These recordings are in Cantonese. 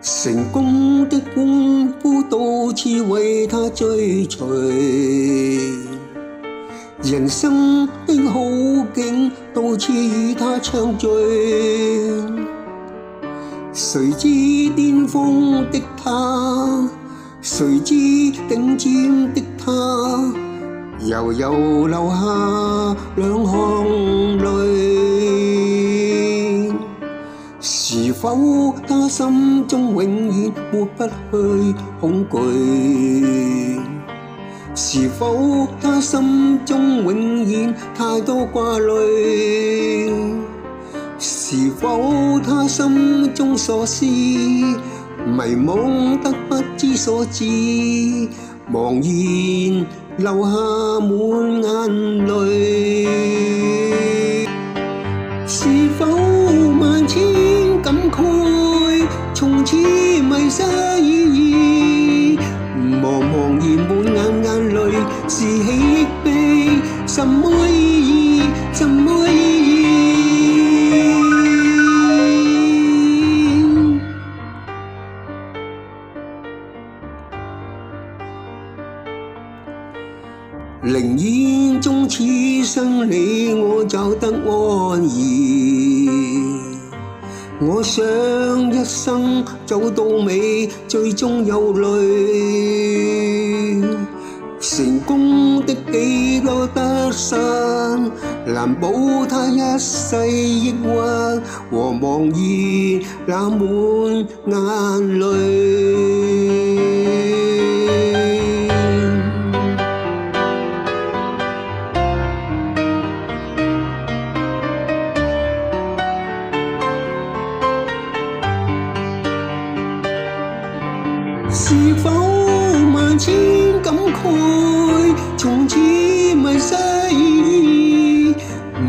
成功的功夫到處為他追隨，人生的好景到處與他暢聚。誰知巔峰的他，誰知頂尖的他，悠悠流下兩行淚。是否他心中永遠抹不去恐懼？是否他心中永遠太多掛慮？是否他心中所思迷惘得不知所致，茫然流下滿眼淚？是否萬千感慨，從此迷失意義？茫茫然滿眼淚，是喜亦悲，什麼意義？什麼意義？寧願終此生你我找得安逸，我想一生走到尾，最終有淚。成功的幾多得失，難保他一世抑鬱和茫然那滿眼淚。是否萬千感慨，從此迷失意義？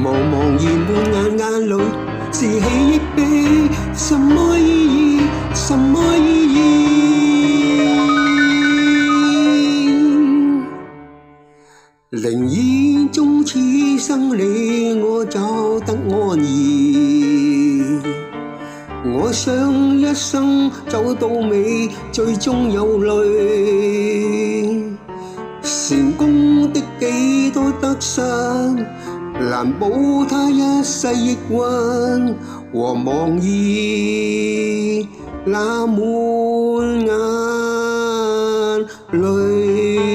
茫茫然滿眼淚，是喜亦悲，什麼意義？什麼意義？寧願終此生你我找得安逸，我想一生走到尾，最終有淚。成功的幾多得失，難保他一世抑鬱和茫然那滿眼淚。